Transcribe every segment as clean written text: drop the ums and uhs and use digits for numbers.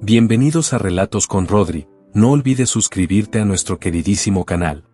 Bienvenidos a Relatos con Rodri, no olvides suscribirte a nuestro queridísimo canal.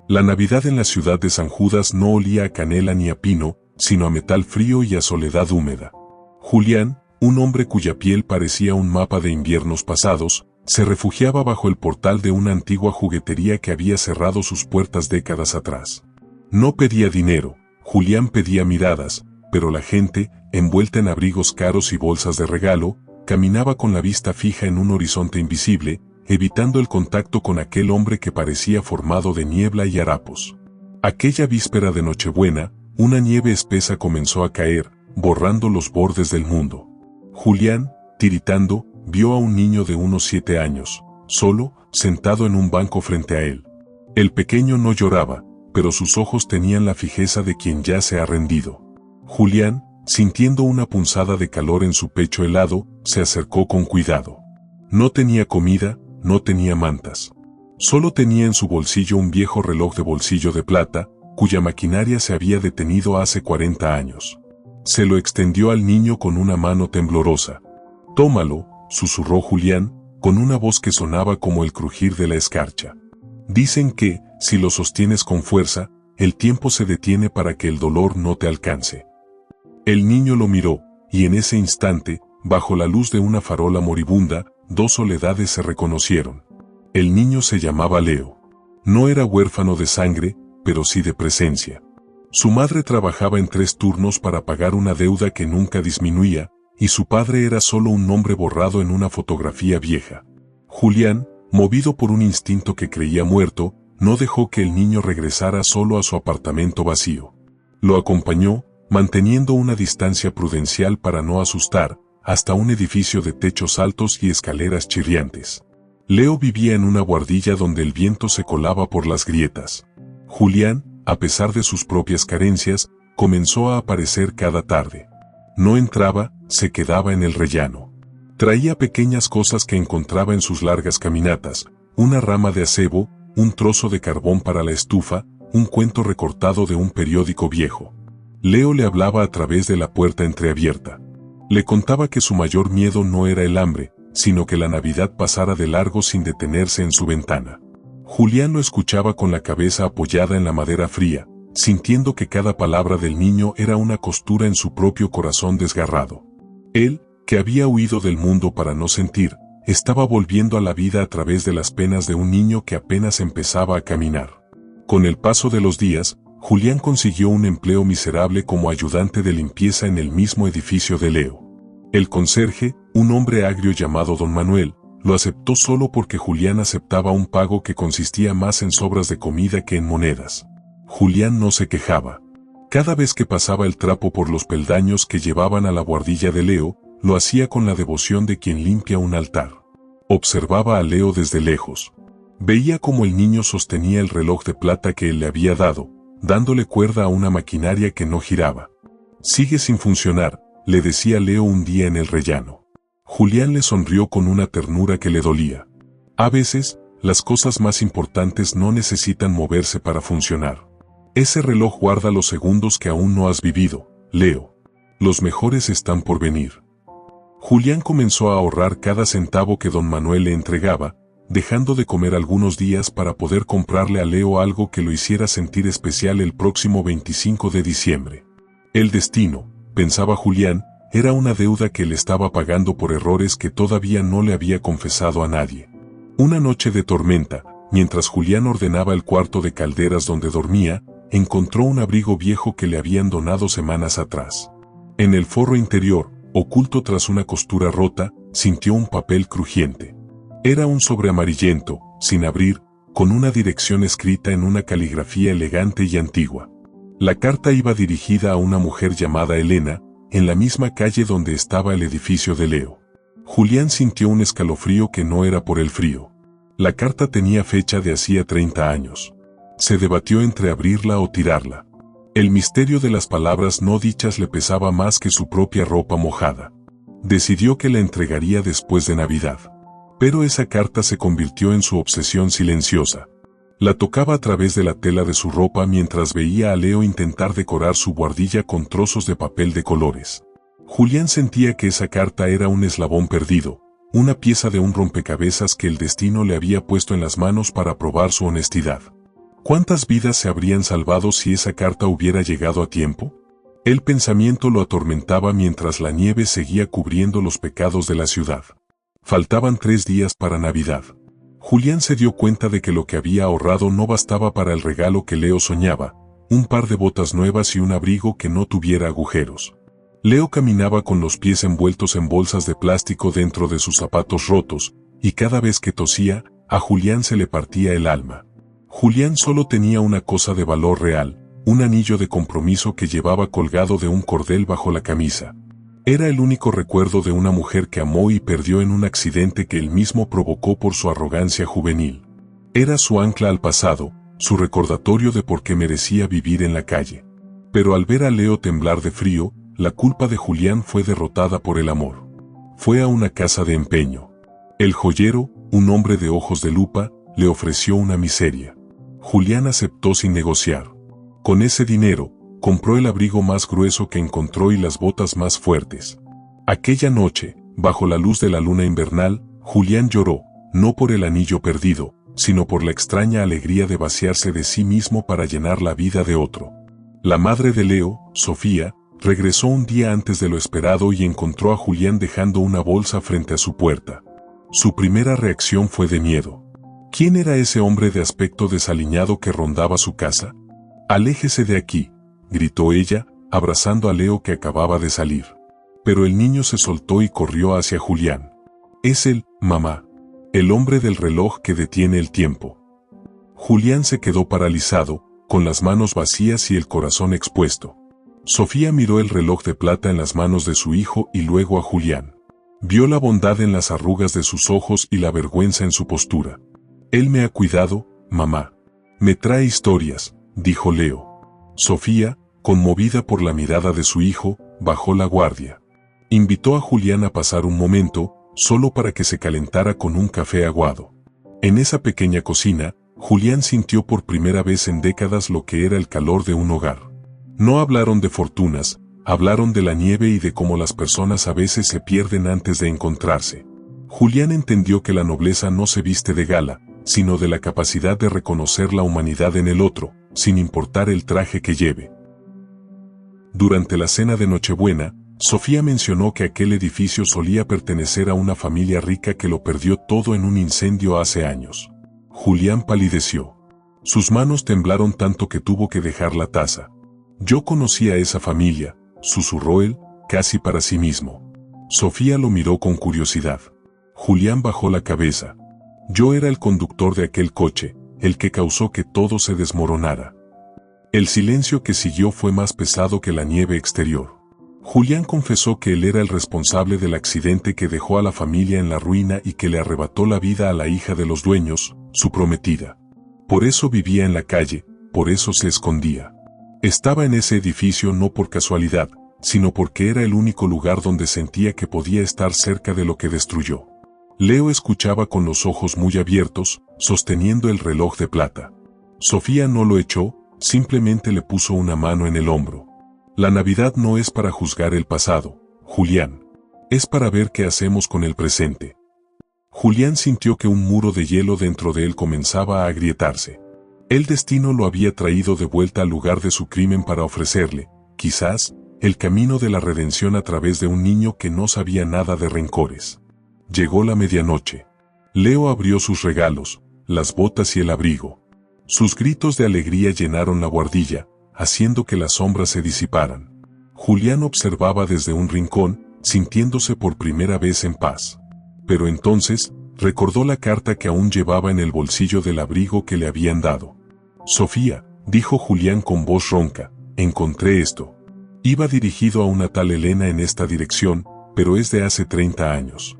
La Navidad en la ciudad de San Judas no olía a canela ni a pino, sino a metal frío y a soledad húmeda. Julián, un hombre cuya piel parecía un mapa de inviernos pasados, se refugiaba bajo el portal de una antigua juguetería que había cerrado sus puertas décadas atrás. No pedía dinero, Julián pedía miradas, pero la gente, envuelta en abrigos caros y bolsas de regalo, caminaba con la vista fija en un horizonte invisible, evitando el contacto con aquel hombre que parecía formado de niebla y harapos. Aquella víspera de Nochebuena, una nieve espesa comenzó a caer, borrando los bordes del mundo. Julián, tiritando, vio a un niño de unos 7 años, solo, sentado en un banco frente a él. El pequeño no lloraba, pero sus ojos tenían la fijeza de quien ya se ha rendido. Julián, sintiendo una punzada de calor en su pecho helado, se acercó con cuidado. No tenía comida, no tenía mantas. Solo tenía en su bolsillo un viejo reloj de bolsillo de plata, cuya maquinaria se había detenido hace 40 años. Se lo extendió al niño con una mano temblorosa. «Tómalo», susurró Julián, con una voz que sonaba como el crujir de la escarcha. Dicen que, si lo sostienes con fuerza, el tiempo se detiene para que el dolor no te alcance. El niño lo miró, y en ese instante, bajo la luz de una farola moribunda, dos soledades se reconocieron. El niño se llamaba Leo. No era huérfano de sangre, pero sí de presencia. Su madre trabajaba en 3 turnos para pagar una deuda que nunca disminuía, y su padre era solo un nombre borrado en una fotografía vieja. Julián, movido por un instinto que creía muerto, no dejó que el niño regresara solo a su apartamento vacío. Lo acompañó, manteniendo una distancia prudencial para no asustar, hasta un edificio de techos altos y escaleras chirriantes. Leo vivía en una buhardilla donde el viento se colaba por las grietas. Julián, a pesar de sus propias carencias, comenzó a aparecer cada tarde. No entraba, se quedaba en el rellano. Traía pequeñas cosas que encontraba en sus largas caminatas, una rama de acebo, un trozo de carbón para la estufa, un cuento recortado de un periódico viejo. Leo le hablaba a través de la puerta entreabierta. Le contaba que su mayor miedo no era el hambre, sino que la Navidad pasara de largo sin detenerse en su ventana. Julián lo escuchaba con la cabeza apoyada en la madera fría, sintiendo que cada palabra del niño era una costura en su propio corazón desgarrado. Él, que había huido del mundo para no sentir, estaba volviendo a la vida a través de las penas de un niño que apenas empezaba a caminar. Con el paso de los días, Julián consiguió un empleo miserable como ayudante de limpieza en el mismo edificio de Leo. El conserje, un hombre agrio llamado Don Manuel, lo aceptó solo porque Julián aceptaba un pago que consistía más en sobras de comida que en monedas. Julián no se quejaba. Cada vez que pasaba el trapo por los peldaños que llevaban a la buhardilla de Leo, lo hacía con la devoción de quien limpia un altar. Observaba a Leo desde lejos. Veía cómo el niño sostenía el reloj de plata que él le había dado, dándole cuerda a una maquinaria que no giraba. «Sigue sin funcionar», le decía Leo un día en el rellano. Julián le sonrió con una ternura que le dolía. A veces, las cosas más importantes no necesitan moverse para funcionar. Ese reloj guarda los segundos que aún no has vivido, Leo. Los mejores están por venir. Julián comenzó a ahorrar cada centavo que don Manuel le entregaba, dejando de comer algunos días para poder comprarle a Leo algo que lo hiciera sentir especial el próximo 25 de diciembre. El destino, pensaba Julián, era una deuda que le estaba pagando por errores que todavía no le había confesado a nadie. Una noche de tormenta, mientras Julián ordenaba el cuarto de calderas donde dormía, encontró un abrigo viejo que le habían donado semanas atrás. En el forro interior, oculto tras una costura rota, sintió un papel crujiente. Era un sobre amarillento, sin abrir, con una dirección escrita en una caligrafía elegante y antigua. La carta iba dirigida a una mujer llamada Elena, en la misma calle donde estaba el edificio de Leo. Julián sintió un escalofrío que no era por el frío. La carta tenía fecha de hacía 30 años. Se debatió entre abrirla o tirarla. El misterio de las palabras no dichas le pesaba más que su propia ropa mojada. Decidió que la entregaría después de Navidad. Pero esa carta se convirtió en su obsesión silenciosa. La tocaba a través de la tela de su ropa mientras veía a Leo intentar decorar su buhardilla con trozos de papel de colores. Julián sentía que esa carta era un eslabón perdido, una pieza de un rompecabezas que el destino le había puesto en las manos para probar su honestidad. ¿Cuántas vidas se habrían salvado si esa carta hubiera llegado a tiempo? El pensamiento lo atormentaba mientras la nieve seguía cubriendo los pecados de la ciudad. Faltaban 3 días para Navidad. Julián se dio cuenta de que lo que había ahorrado no bastaba para el regalo que Leo soñaba, un par de botas nuevas y un abrigo que no tuviera agujeros. Leo caminaba con los pies envueltos en bolsas de plástico dentro de sus zapatos rotos, y cada vez que tosía, a Julián se le partía el alma. Julián solo tenía una cosa de valor real, un anillo de compromiso que llevaba colgado de un cordel bajo la camisa. Era el único recuerdo de una mujer que amó y perdió en un accidente que él mismo provocó por su arrogancia juvenil. Era su ancla al pasado, su recordatorio de por qué merecía vivir en la calle. Pero al ver a Leo temblar de frío, la culpa de Julián fue derrotada por el amor. Fue a una casa de empeño. El joyero, un hombre de ojos de lupa, le ofreció una miseria. Julián aceptó sin negociar. Con ese dinero, compró el abrigo más grueso que encontró y las botas más fuertes. Aquella noche, bajo la luz de la luna invernal, Julián lloró, no por el anillo perdido, sino por la extraña alegría de vaciarse de sí mismo para llenar la vida de otro. La madre de Leo, Sofía, regresó un día antes de lo esperado y encontró a Julián dejando una bolsa frente a su puerta. Su primera reacción fue de miedo. ¿Quién era ese hombre de aspecto desaliñado que rondaba su casa? «Aléjese de aquí», gritó ella, abrazando a Leo que acababa de salir. Pero el niño se soltó y corrió hacia Julián. «Es él, mamá. El hombre del reloj que detiene el tiempo». Julián se quedó paralizado, con las manos vacías y el corazón expuesto. Sofía miró el reloj de plata en las manos de su hijo y luego a Julián. Vio la bondad en las arrugas de sus ojos y la vergüenza en su postura. «Él me ha cuidado, mamá. Me trae historias», dijo Leo. Sofía, conmovida por la mirada de su hijo, bajó la guardia. Invitó a Julián a pasar un momento, solo para que se calentara con un café aguado. En esa pequeña cocina, Julián sintió por primera vez en décadas lo que era el calor de un hogar. No hablaron de fortunas, hablaron de la nieve y de cómo las personas a veces se pierden antes de encontrarse. Julián entendió que la nobleza no se viste de gala, sino de la capacidad de reconocer la humanidad en el otro, sin importar el traje que lleve. Durante la cena de Nochebuena, Sofía mencionó que aquel edificio solía pertenecer a una familia rica que lo perdió todo en un incendio hace años. Julián palideció. Sus manos temblaron tanto que tuvo que dejar la taza. «Yo conocí a esa familia», susurró él, casi para sí mismo. Sofía lo miró con curiosidad. Julián bajó la cabeza. «Yo era el conductor de aquel coche, el que causó que todo se desmoronara». El silencio que siguió fue más pesado que la nieve exterior. Julián confesó que él era el responsable del accidente que dejó a la familia en la ruina y que le arrebató la vida a la hija de los dueños, su prometida. Por eso vivía en la calle, por eso se escondía. Estaba en ese edificio no por casualidad, sino porque era el único lugar donde sentía que podía estar cerca de lo que destruyó. Leo escuchaba con los ojos muy abiertos, sosteniendo el reloj de plata. Sofía no lo echó, simplemente le puso una mano en el hombro. «La Navidad no es para juzgar el pasado, Julián. Es para ver qué hacemos con el presente». Julián sintió que un muro de hielo dentro de él comenzaba a agrietarse. El destino lo había traído de vuelta al lugar de su crimen para ofrecerle, quizás, el camino de la redención a través de un niño que no sabía nada de rencores. Llegó la medianoche. Leo abrió sus regalos, las botas y el abrigo. Sus gritos de alegría llenaron la guardilla, haciendo que las sombras se disiparan. Julián observaba desde un rincón, sintiéndose por primera vez en paz. Pero entonces, recordó la carta que aún llevaba en el bolsillo del abrigo que le habían dado. «Sofía», dijo Julián con voz ronca, «encontré esto. Iba dirigido a una tal Elena en esta dirección, pero es de hace 30 años».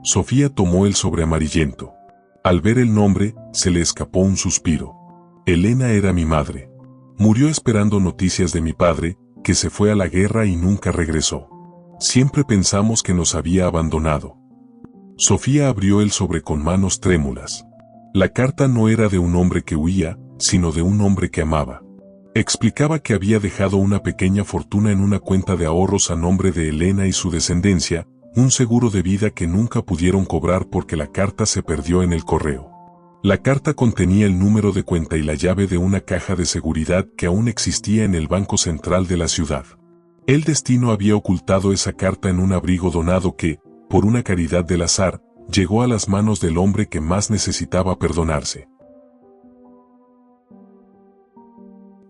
Sofía tomó el sobre amarillento. Al ver el nombre, se le escapó un suspiro. «Elena era mi madre. Murió esperando noticias de mi padre, que se fue a la guerra y nunca regresó. Siempre pensamos que nos había abandonado». Sofía abrió el sobre con manos trémulas. La carta no era de un hombre que huía, sino de un hombre que amaba. Explicaba que había dejado una pequeña fortuna en una cuenta de ahorros a nombre de Elena y su descendencia, un seguro de vida que nunca pudieron cobrar porque la carta se perdió en el correo. La carta contenía el número de cuenta y la llave de una caja de seguridad que aún existía en el Banco Central de la ciudad. El destino había ocultado esa carta en un abrigo donado que, por una caridad del azar, llegó a las manos del hombre que más necesitaba perdonarse.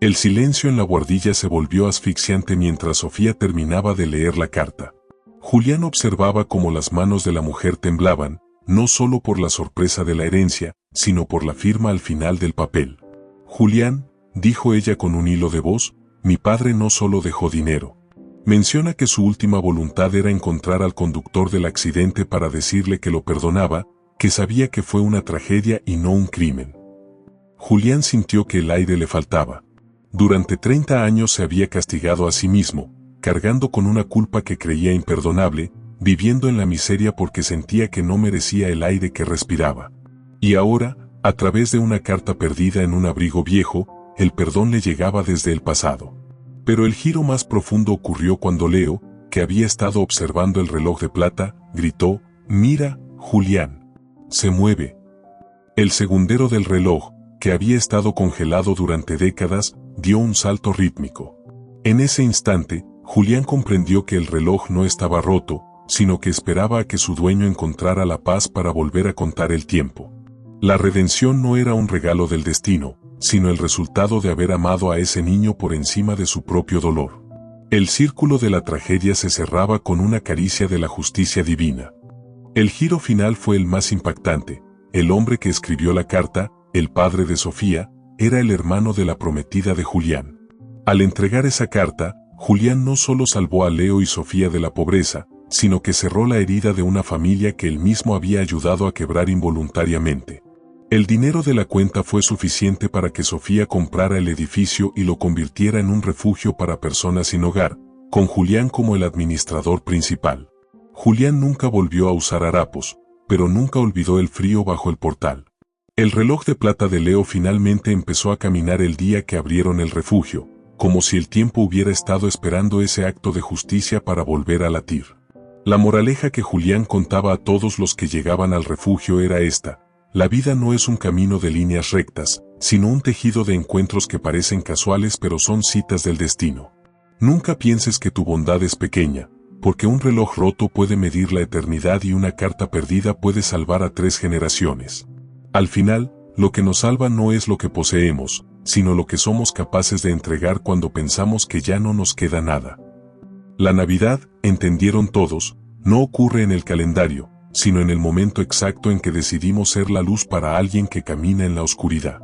El silencio en la buhardilla se volvió asfixiante mientras Sofía terminaba de leer la carta. Julián observaba cómo las manos de la mujer temblaban, no solo por la sorpresa de la herencia, sino por la firma al final del papel. Julián, dijo ella con un hilo de voz, mi padre no solo dejó dinero. Menciona que su última voluntad era encontrar al conductor del accidente para decirle que lo perdonaba, que sabía que fue una tragedia y no un crimen. Julián sintió que el aire le faltaba. Durante 30 años se había castigado a sí mismo, cargando con una culpa que creía imperdonable, viviendo en la miseria porque sentía que no merecía el aire que respiraba. Y ahora, a través de una carta perdida en un abrigo viejo, el perdón le llegaba desde el pasado. Pero el giro más profundo ocurrió cuando Leo, que había estado observando el reloj de plata, gritó, «Mira, Julián. Se mueve». El segundero del reloj, que había estado congelado durante décadas, dio un salto rítmico. En ese instante, Julián comprendió que el reloj no estaba roto, sino que esperaba a que su dueño encontrara la paz para volver a contar el tiempo. La redención no era un regalo del destino, sino el resultado de haber amado a ese niño por encima de su propio dolor. El círculo de la tragedia se cerraba con una caricia de la justicia divina. El giro final fue el más impactante. El hombre que escribió la carta, el padre de Sofía, era el hermano de la prometida de Julián. Al entregar esa carta, Julián no solo salvó a Leo y Sofía de la pobreza, sino que cerró la herida de una familia que él mismo había ayudado a quebrar involuntariamente. El dinero de la cuenta fue suficiente para que Sofía comprara el edificio y lo convirtiera en un refugio para personas sin hogar, con Julián como el administrador principal. Julián nunca volvió a usar harapos, pero nunca olvidó el frío bajo el portal. El reloj de plata de Leo finalmente empezó a caminar el día que abrieron el refugio, como si el tiempo hubiera estado esperando ese acto de justicia para volver a latir. La moraleja que Julián contaba a todos los que llegaban al refugio era esta: la vida no es un camino de líneas rectas, sino un tejido de encuentros que parecen casuales pero son citas del destino. Nunca pienses que tu bondad es pequeña, porque un reloj roto puede medir la eternidad y una carta perdida puede salvar a 3 generaciones. Al final, lo que nos salva no es lo que poseemos, sino lo que somos capaces de entregar cuando pensamos que ya no nos queda nada. La Navidad, entendieron todos, no ocurre en el calendario, sino en el momento exacto en que decidimos ser la luz para alguien que camina en la oscuridad.